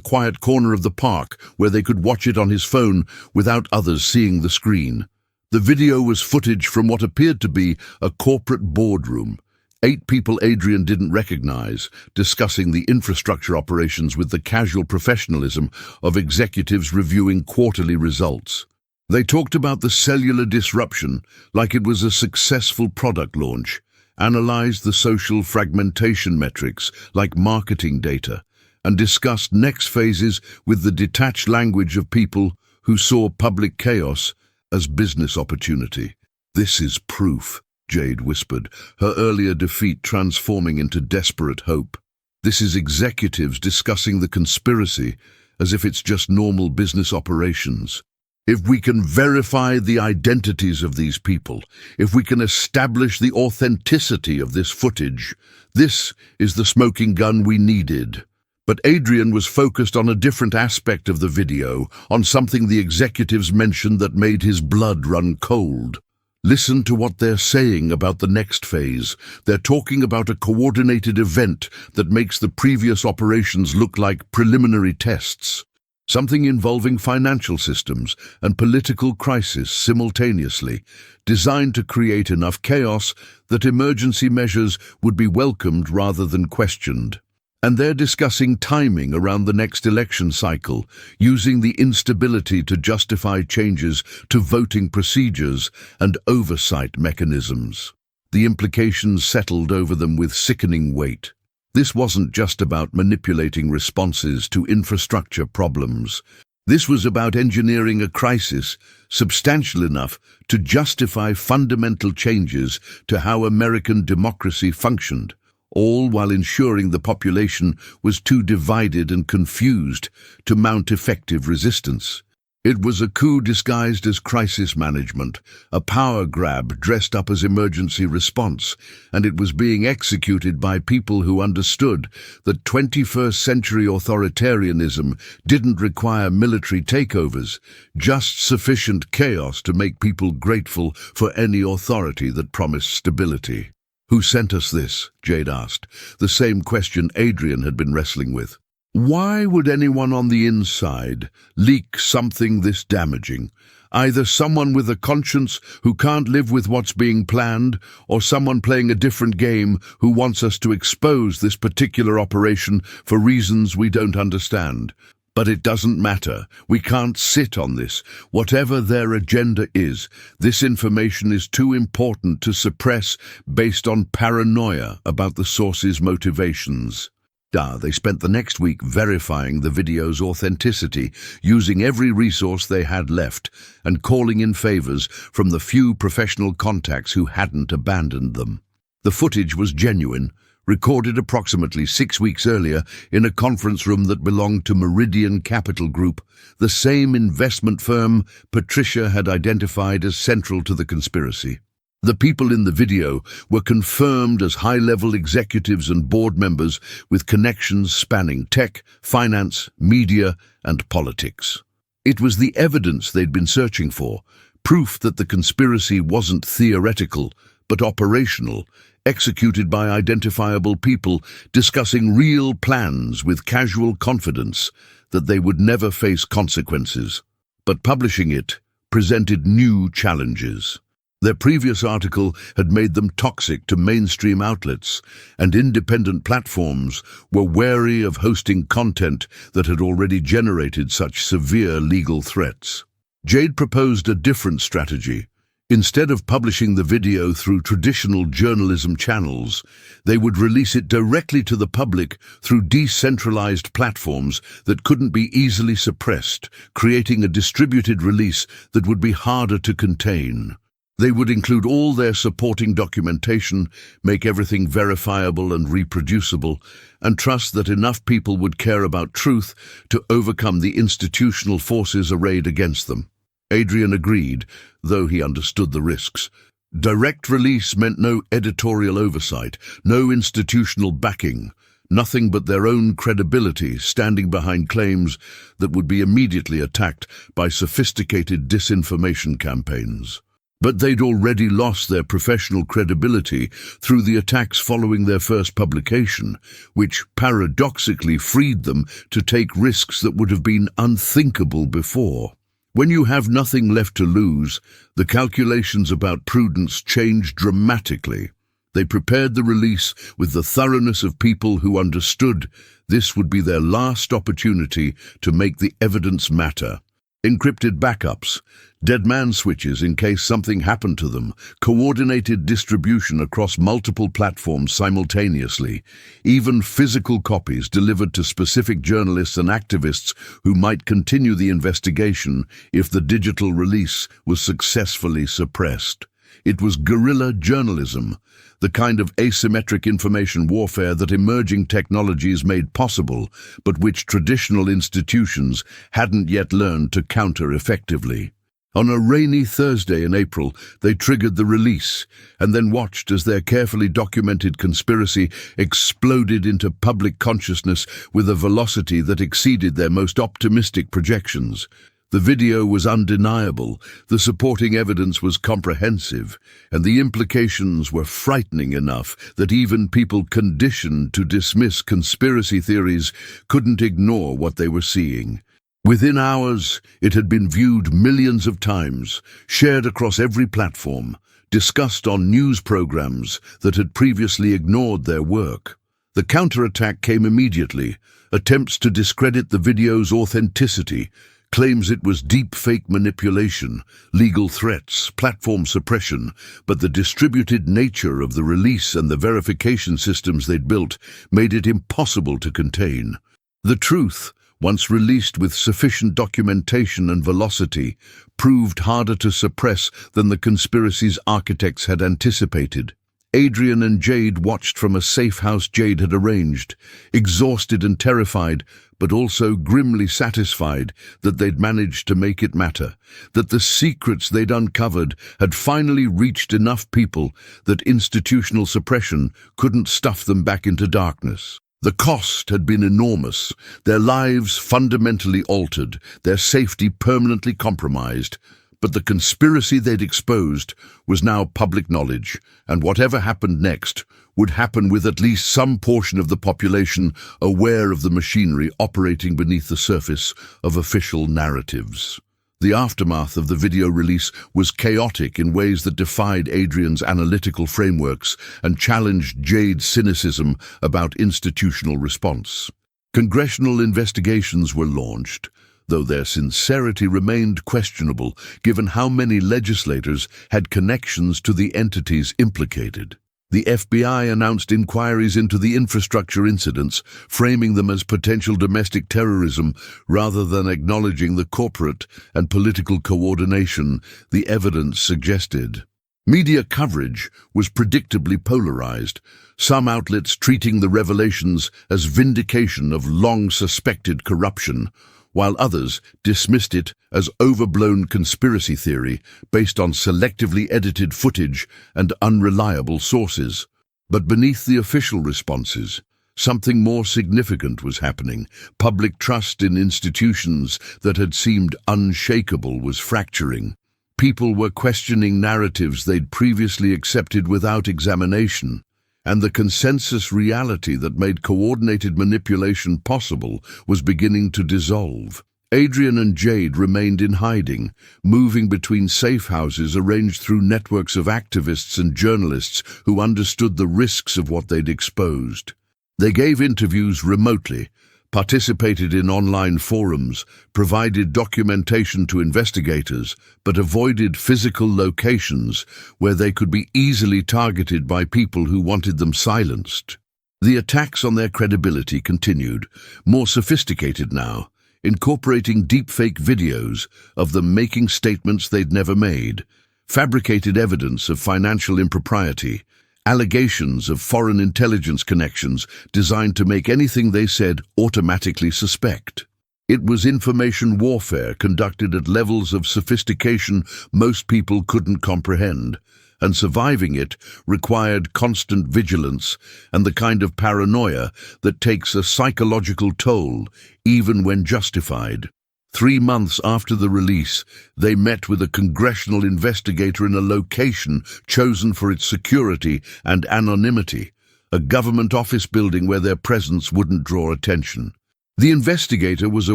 quiet corner of the park where they could watch it on his phone without others seeing the screen. The video was footage from what appeared to be a corporate boardroom. 8 people Adrian didn't recognize, discussing the infrastructure operations with the casual professionalism of executives reviewing quarterly results. They talked about the cellular disruption like it was a successful product launch, analyzed the social fragmentation metrics like marketing data, and discussed next phases with the detached language of people who saw public chaos as business opportunity. "This is proof," Jade whispered, her earlier defeat transforming into desperate hope. "This is executives discussing the conspiracy as if it's just normal business operations. If we can verify the identities of these people, if we can establish the authenticity of this footage, this is the smoking gun we needed." But Adrian was focused on a different aspect of the video, on something the executives mentioned that made his blood run cold. Listen to what they're saying about the next phase. They're talking about a coordinated event that makes the previous operations look like preliminary tests. Something involving financial systems and political crisis simultaneously, designed to create enough chaos that emergency measures would be welcomed rather than questioned. And they're discussing timing around the next election cycle, using the instability to justify changes to voting procedures and oversight mechanisms. The implications settled over them with sickening weight. This wasn't just about manipulating responses to infrastructure problems. This was about engineering a crisis substantial enough to justify fundamental changes to how American democracy functioned, all while ensuring the population was too divided and confused to mount effective resistance. It was a coup disguised as crisis management, a power grab dressed up as emergency response, and it was being executed by people who understood that 21st century authoritarianism didn't require military takeovers, just sufficient chaos to make people grateful for any authority that promised stability. "Who sent us this?" Jade asked, the same question Adrian had been wrestling with. Why would anyone on the inside leak something this damaging? Either someone with a conscience who can't live with what's being planned, or someone playing a different game who wants us to expose this particular operation for reasons we don't understand. But it doesn't matter. We can't sit on this. Whatever their agenda is, this information is too important to suppress based on paranoia about the source's motivations. They spent the next week verifying the video's authenticity, using every resource they had left, and calling in favors from the few professional contacts who hadn't abandoned them. The footage was genuine, recorded approximately 6 weeks earlier in a conference room that belonged to Meridian Capital Group, the same investment firm Patricia had identified as central to the conspiracy. The people in the video were confirmed as high-level executives and board members with connections spanning tech, finance, media, and politics. It was the evidence they'd been searching for, proof that the conspiracy wasn't theoretical, but operational, executed by identifiable people discussing real plans with casual confidence that they would never face consequences. But publishing it presented new challenges. Their previous article had made them toxic to mainstream outlets, and independent platforms were wary of hosting content that had already generated such severe legal threats. Jade proposed a different strategy. Instead of publishing the video through traditional journalism channels, they would release it directly to the public through decentralized platforms that couldn't be easily suppressed, creating a distributed release that would be harder to contain. They would include all their supporting documentation, make everything verifiable and reproducible, and trust that enough people would care about truth to overcome the institutional forces arrayed against them. Adrian agreed, though he understood the risks. Direct release meant no editorial oversight, no institutional backing, nothing but their own credibility standing behind claims that would be immediately attacked by sophisticated disinformation campaigns. But they'd already lost their professional credibility through the attacks following their first publication, which paradoxically freed them to take risks that would have been unthinkable before. When you have nothing left to lose, the calculations about prudence change dramatically. They prepared the release with the thoroughness of people who understood this would be their last opportunity to make the evidence matter. Encrypted backups, dead man switches in case something happened to them, coordinated distribution across multiple platforms simultaneously, even physical copies delivered to specific journalists and activists who might continue the investigation if the digital release was successfully suppressed. It was guerrilla journalism, the kind of asymmetric information warfare that emerging technologies made possible, but which traditional institutions hadn't yet learned to counter effectively. On a rainy Thursday in April, they triggered the release, and then watched as their carefully documented conspiracy exploded into public consciousness with a velocity that exceeded their most optimistic projections. The video was undeniable, the supporting evidence was comprehensive, and the implications were frightening enough that even people conditioned to dismiss conspiracy theories couldn't ignore what they were seeing. Within hours, it had been viewed millions of times, shared across every platform, discussed on news programs that had previously ignored their work. The counterattack came immediately, attempts to discredit the video's authenticity, claims it was deep-fake manipulation, legal threats, platform suppression, but the distributed nature of the release and the verification systems they'd built made it impossible to contain. The truth, once released with sufficient documentation and velocity, proved harder to suppress than the conspiracy's architects had anticipated. Adrian and Jade watched from a safe house Jade had arranged, exhausted and terrified, but also grimly satisfied that they'd managed to make it matter, that the secrets they'd uncovered had finally reached enough people that institutional suppression couldn't stuff them back into darkness. The cost had been enormous, their lives fundamentally altered, their safety permanently compromised, but the conspiracy they'd exposed was now public knowledge, and whatever happened next would happen with at least some portion of the population aware of the machinery operating beneath the surface of official narratives. The aftermath of the video release was chaotic in ways that defied Adrian's analytical frameworks and challenged Jade's cynicism about institutional response. Congressional investigations were launched, though their sincerity remained questionable given how many legislators had connections to the entities implicated. The FBI announced inquiries into the infrastructure incidents, framing them as potential domestic terrorism rather than acknowledging the corporate and political coordination the evidence suggested. Media coverage was predictably polarized, some outlets treating the revelations as vindication of long-suspected corruption, while others dismissed it as overblown conspiracy theory based on selectively edited footage and unreliable sources. But beneath the official responses, something more significant was happening. Public trust in institutions that had seemed unshakable was fracturing. People were questioning narratives they'd previously accepted without examination, and the consensus reality that made coordinated manipulation possible was beginning to dissolve. Adrian and Jade remained in hiding, moving between safe houses arranged through networks of activists and journalists who understood the risks of what they'd exposed. They gave interviews remotely, participated in online forums, provided documentation to investigators, but avoided physical locations where they could be easily targeted by people who wanted them silenced. The attacks on their credibility continued, more sophisticated now, incorporating deepfake videos of them making statements they'd never made, fabricated evidence of financial impropriety, allegations of foreign intelligence connections designed to make anything they said automatically suspect. It was information warfare conducted at levels of sophistication most people couldn't comprehend, and surviving it required constant vigilance and the kind of paranoia that takes a psychological toll, even when justified. 3 months after the release, they met with a congressional investigator in a location chosen for its security and anonymity, a government office building where their presence wouldn't draw attention. The investigator was a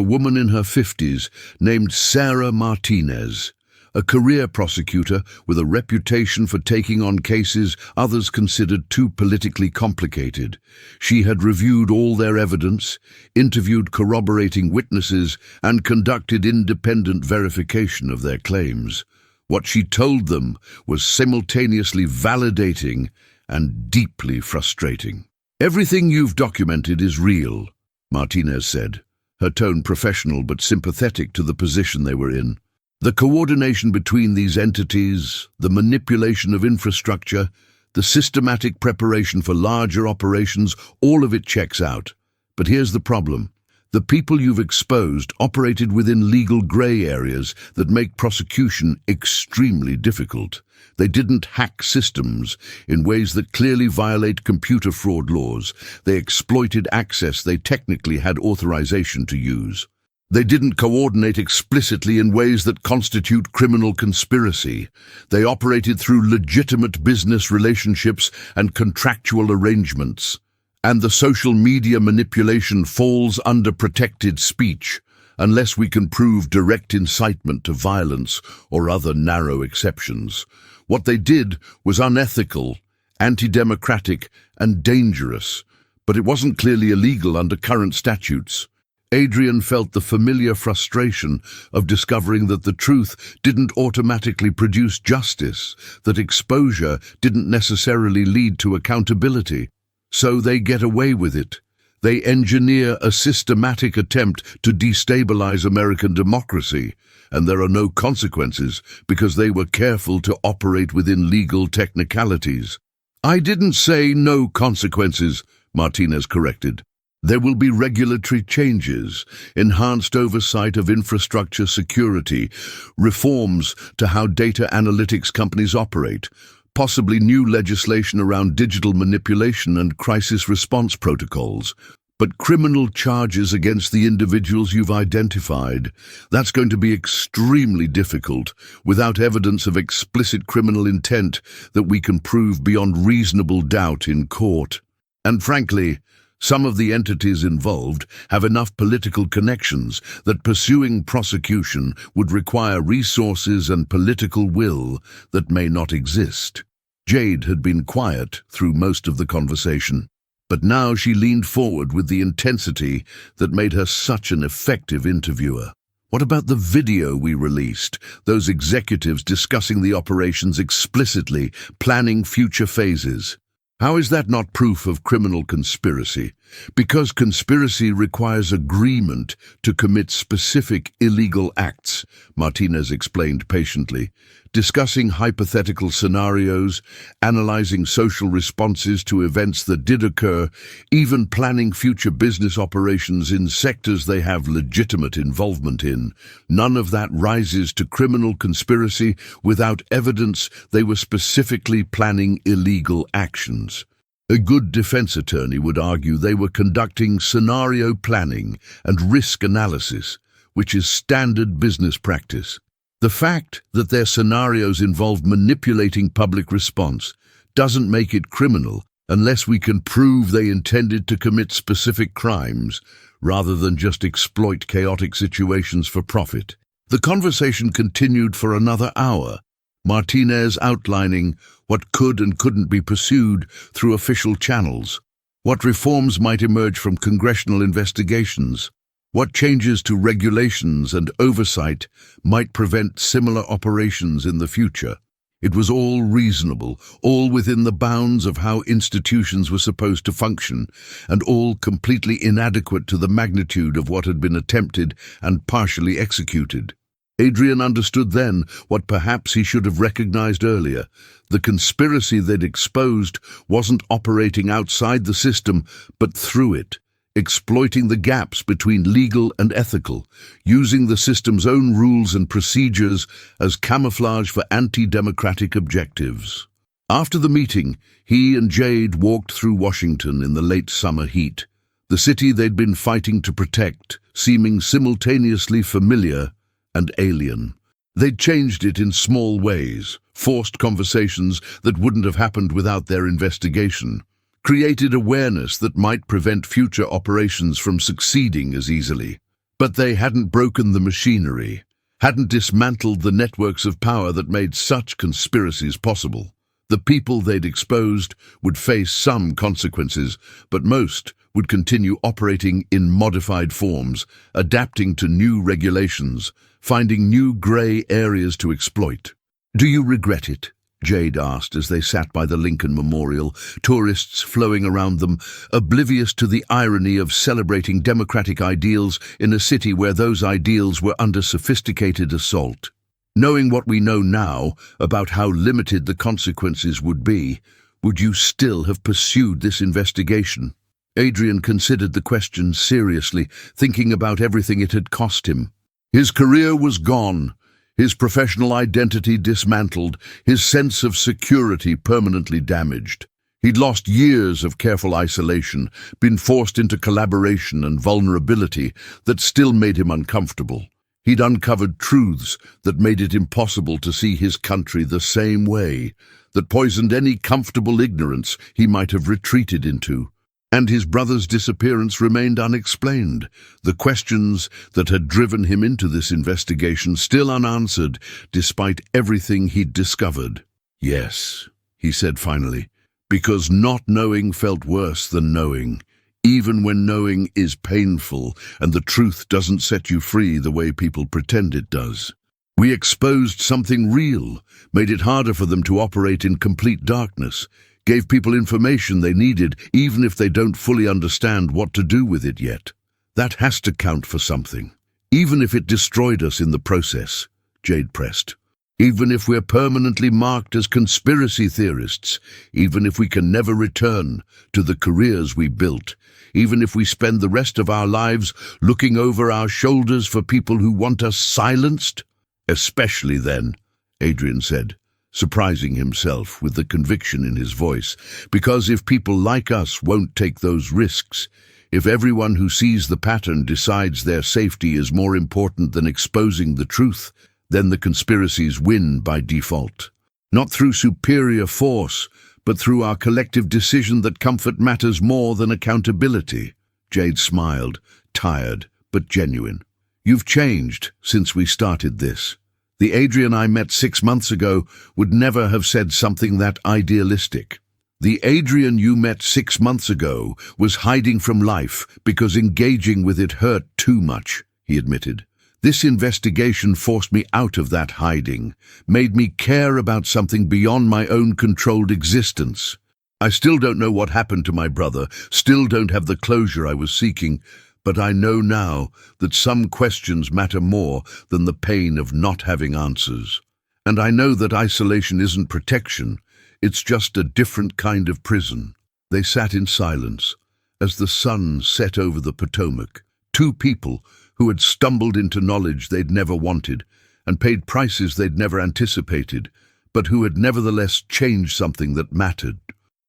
woman in her 50s named Sarah Martinez, a career prosecutor with a reputation for taking on cases others considered too politically complicated. She had reviewed all their evidence, interviewed corroborating witnesses, and conducted independent verification of their claims. What she told them was simultaneously validating and deeply frustrating. "Everything you've documented is real," Martinez said, her tone professional but sympathetic to the position they were in. "The coordination between these entities, the manipulation of infrastructure, the systematic preparation for larger operations, all of it checks out. But here's the problem. The people you've exposed operated within legal gray areas that make prosecution extremely difficult. They didn't hack systems in ways that clearly violate computer fraud laws. They exploited access they technically had authorization to use. They didn't coordinate explicitly in ways that constitute criminal conspiracy. They operated through legitimate business relationships and contractual arrangements. And the social media manipulation falls under protected speech, unless we can prove direct incitement to violence or other narrow exceptions. What they did was unethical, anti-democratic, and dangerous, but it wasn't clearly illegal under current statutes." Adrian felt the familiar frustration of discovering that the truth didn't automatically produce justice, that exposure didn't necessarily lead to accountability. So they get away with it. They engineer a systematic attempt to destabilize American democracy, and there are no consequences because they were careful to operate within legal technicalities. "I didn't say no consequences," Martinez corrected. "There will be regulatory changes, enhanced oversight of infrastructure security, reforms to how data analytics companies operate, possibly new legislation around digital manipulation and crisis response protocols. But criminal charges against the individuals you've identified, that's going to be extremely difficult without evidence of explicit criminal intent that we can prove beyond reasonable doubt in court. And frankly, some of the entities involved have enough political connections that pursuing prosecution would require resources and political will that may not exist." Jade had been quiet through most of the conversation, but now she leaned forward with the intensity that made her such an effective interviewer. "What about the video we released? Those executives discussing the operations explicitly, planning future phases. How is that not proof of criminal conspiracy? Because conspiracy requires agreement to commit specific illegal acts," Martinez explained patiently. discussing hypothetical scenarios, analyzing social responses to events that did occur, even planning future business operations in sectors they have legitimate involvement in. None of that rises to criminal conspiracy without evidence they were specifically planning illegal actions. A good defense attorney would argue they were conducting scenario planning and risk analysis, which is standard business practice. The fact that their scenarios involved manipulating public response doesn't make it criminal unless we can prove they intended to commit specific crimes rather than just exploit chaotic situations for profit. The conversation continued for another hour, Martinez outlining what could and couldn't be pursued through official channels, what reforms might emerge from congressional investigations, what changes to regulations and oversight might prevent similar operations in the future. It was all reasonable, all within the bounds of how institutions were supposed to function, and all completely inadequate to the magnitude of what had been attempted and partially executed. Adrian understood then what perhaps he should have recognized earlier. The conspiracy they'd exposed wasn't operating outside the system, but through it, exploiting the gaps between legal and ethical, using the system's own rules and procedures as camouflage for anti-democratic objectives. After the meeting, he and Jade walked through Washington in the late summer heat, the city they'd been fighting to protect, seeming simultaneously familiar and alien. They'd changed it in small ways, forced conversations that wouldn't have happened without their investigation, created awareness that might prevent future operations from succeeding as easily. But they hadn't broken the machinery, hadn't dismantled the networks of power that made such conspiracies possible. The people they'd exposed would face some consequences, but most would continue operating in modified forms, adapting to new regulations, finding new grey areas to exploit. "Do you regret it?" Jade asked as they sat by the Lincoln Memorial, tourists flowing around them, oblivious to the irony of celebrating democratic ideals in a city where those ideals were under sophisticated assault. "Knowing what we know now about how limited the consequences would be, would you still have pursued this investigation?" Adrian considered the question seriously, thinking about everything it had cost him. His career was gone, his professional identity dismantled, his sense of security permanently damaged. He'd lost years of careful isolation, been forced into collaboration and vulnerability that still made him uncomfortable. He'd uncovered truths that made it impossible to see his country the same way, that poisoned any comfortable ignorance he might have retreated into. And his brother's disappearance remained unexplained, the questions that had driven him into this investigation still unanswered despite everything he'd discovered. "Yes," he said finally, "because not knowing felt worse than knowing, even when knowing is painful and the truth doesn't set you free the way people pretend it does. We exposed something real, made it harder for them to operate in complete darkness, gave people information they needed even if they don't fully understand what to do with it yet. That has to count for something. Even if it destroyed us in the process," Jade pressed. "Even if we're permanently marked as conspiracy theorists, even if we can never return to the careers we built, even if we spend the rest of our lives looking over our shoulders for people who want us silenced?" "Especially then," Adrian said, surprising himself with the conviction in his voice, "because if people like us won't take those risks, if everyone who sees the pattern decides their safety is more important than exposing the truth, then the conspiracies win by default. Not through superior force, but through our collective decision that comfort matters more than accountability." Jade smiled, tired but genuine. "You've changed since we started this. The Adrian I met 6 months ago would never have said something that idealistic. The Adrian you met 6 months ago was hiding from life because engaging with it hurt too much," he admitted. "This investigation forced me out of that hiding, made me care about something beyond my own controlled existence. I still don't know what happened to my brother, still don't have the closure I was seeking, but I know now that some questions matter more than the pain of not having answers. And I know that isolation isn't protection, it's just a different kind of prison. They sat in silence as the sun set over the Potomac. Two people who had stumbled into knowledge they'd never wanted and paid prices they'd never anticipated, but who had nevertheless changed something that mattered.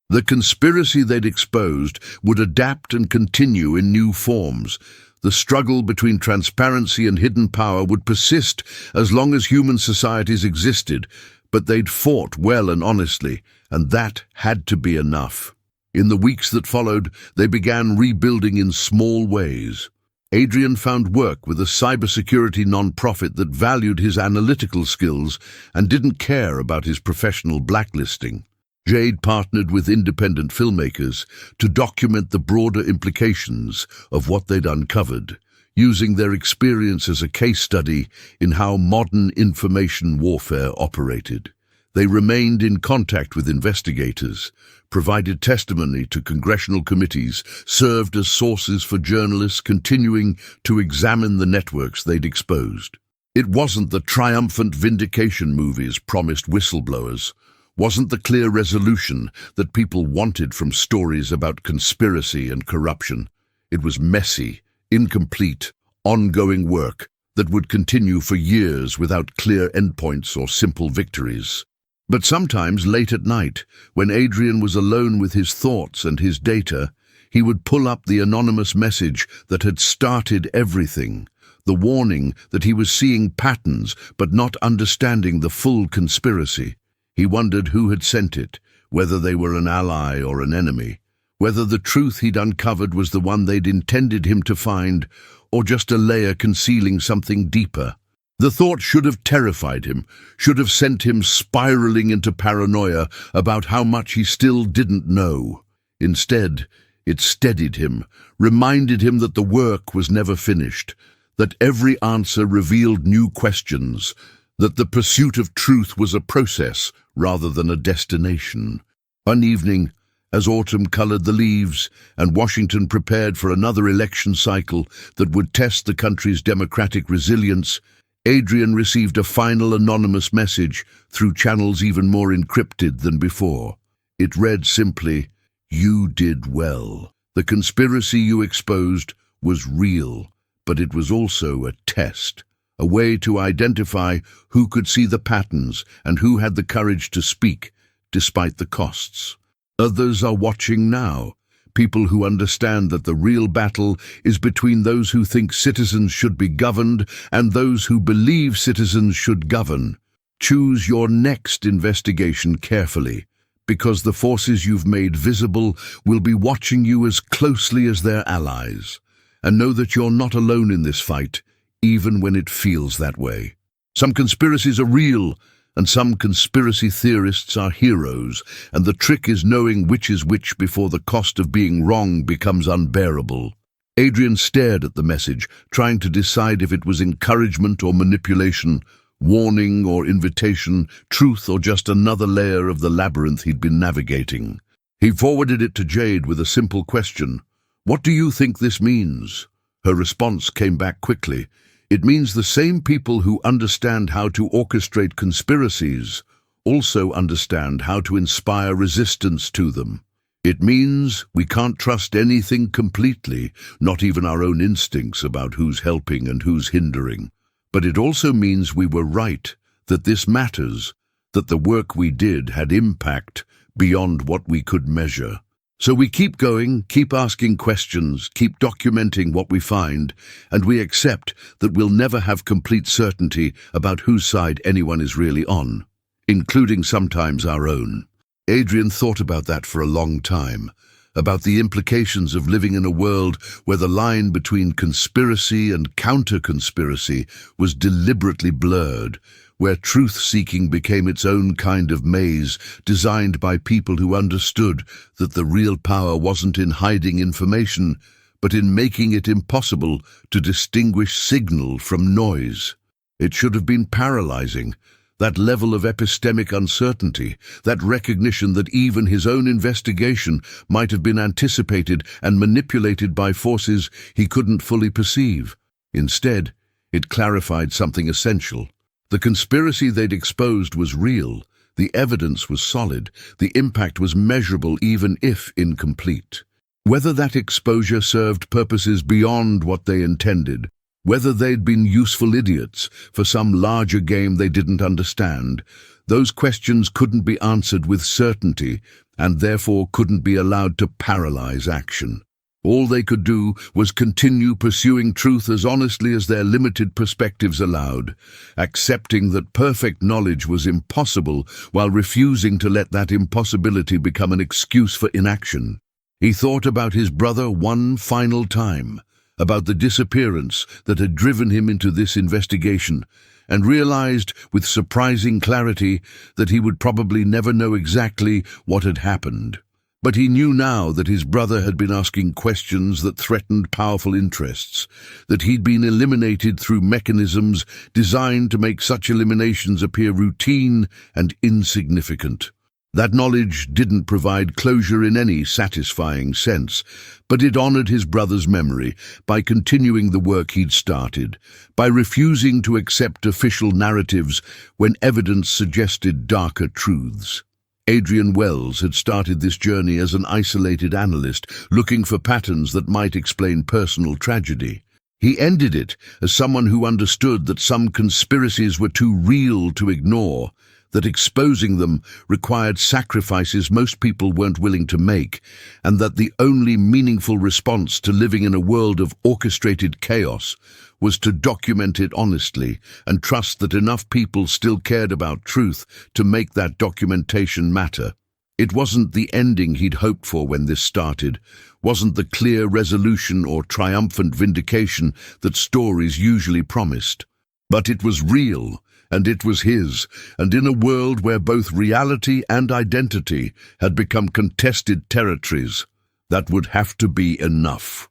The conspiracy they'd exposed would adapt and continue in new forms. The struggle between transparency and hidden power would persist as long as human societies existed, but they'd fought well and honestly, and that had to be enough. In the weeks that followed, they began rebuilding in small ways. Adrian found work with a cybersecurity non-profit that valued his analytical skills and didn't care about his professional blacklisting. Jade partnered with independent filmmakers to document the broader implications of what they'd uncovered, using their experience as a case study in how modern information warfare operated. They remained in contact with investigators, provided testimony to congressional committees, served as sources for journalists continuing to examine the networks they'd exposed. It wasn't the triumphant vindication movies promised whistleblowers, wasn't the clear resolution that people wanted from stories about conspiracy and corruption. It was messy, incomplete, ongoing work that would continue for years without clear endpoints or simple victories. But sometimes late at night, when Adrian was alone with his thoughts and his data, he would pull up the anonymous message that had started everything, the warning that he was seeing patterns but not understanding the full conspiracy. He wondered who had sent it, whether they were an ally or an enemy, whether the truth he'd uncovered was the one they'd intended him to find, or just a layer concealing something deeper. The thought should have terrified him, should have sent him spiraling into paranoia about how much he still didn't know. Instead, it steadied him, reminded him that the work was never finished, that every answer revealed new questions, that the pursuit of truth was a process rather than a destination. One evening, as autumn colored the leaves and Washington prepared for another election cycle that would test the country's democratic resilience, Adrian received a final anonymous message through channels even more encrypted than before. It read simply, "You did well. The conspiracy you exposed was real, but it was also a test, a way to identify who could see the patterns and who had the courage to speak, despite the costs. Others are watching now, people who understand that the real battle is between those who think citizens should be governed and those who believe citizens should govern. Choose your next investigation carefully, because the forces you've made visible will be watching you as closely as their allies. And know that you're not alone in this fight, even when it feels that way. Some conspiracies are real, and some conspiracy theorists are heroes, and the trick is knowing which is which before the cost of being wrong becomes unbearable." Adrian stared at the message, trying to decide if it was encouragement or manipulation, warning or invitation, truth or just another layer of the labyrinth he'd been navigating. He forwarded it to Jade with a simple question. "What do you think this means?" Her response came back quickly. "It means the same people who understand how to orchestrate conspiracies also understand how to inspire resistance to them. It means we can't trust anything completely, not even our own instincts about who's helping and who's hindering. But it also means we were right, that this matters, that the work we did had impact beyond what we could measure. So we keep going, keep asking questions, keep documenting what we find, and we accept that we'll never have complete certainty about whose side anyone is really on, including sometimes our own." Adrian thought about that for a long time, about the implications of living in a world where the line between conspiracy and counter-conspiracy was deliberately blurred, where truth-seeking became its own kind of maze designed by people who understood that the real power wasn't in hiding information, but in making it impossible to distinguish signal from noise. It should have been paralyzing, that level of epistemic uncertainty, that recognition that even his own investigation might have been anticipated and manipulated by forces he couldn't fully perceive. Instead, it clarified something essential. The conspiracy they'd exposed was real, the evidence was solid, the impact was measurable even if incomplete. Whether that exposure served purposes beyond what they intended, whether they'd been useful idiots for some larger game they didn't understand, those questions couldn't be answered with certainty and therefore couldn't be allowed to paralyze action. All they could do was continue pursuing truth as honestly as their limited perspectives allowed, accepting that perfect knowledge was impossible while refusing to let that impossibility become an excuse for inaction. He thought about his brother one final time, about the disappearance that had driven him into this investigation, and realized with surprising clarity that he would probably never know exactly what had happened. But he knew now that his brother had been asking questions that threatened powerful interests, that he'd been eliminated through mechanisms designed to make such eliminations appear routine and insignificant. That knowledge didn't provide closure in any satisfying sense, but it honored his brother's memory by continuing the work he'd started, by refusing to accept official narratives when evidence suggested darker truths. Adrian Wells had started this journey as an isolated analyst, looking for patterns that might explain personal tragedy. He ended it as someone who understood that some conspiracies were too real to ignore, that exposing them required sacrifices most people weren't willing to make, and that the only meaningful response to living in a world of orchestrated chaos was to document it honestly and trust that enough people still cared about truth to make that documentation matter. It wasn't the ending he'd hoped for when this started, wasn't the clear resolution or triumphant vindication that stories usually promised. But it was real, and it was his, and in a world where both reality and identity had become contested territories, that would have to be enough.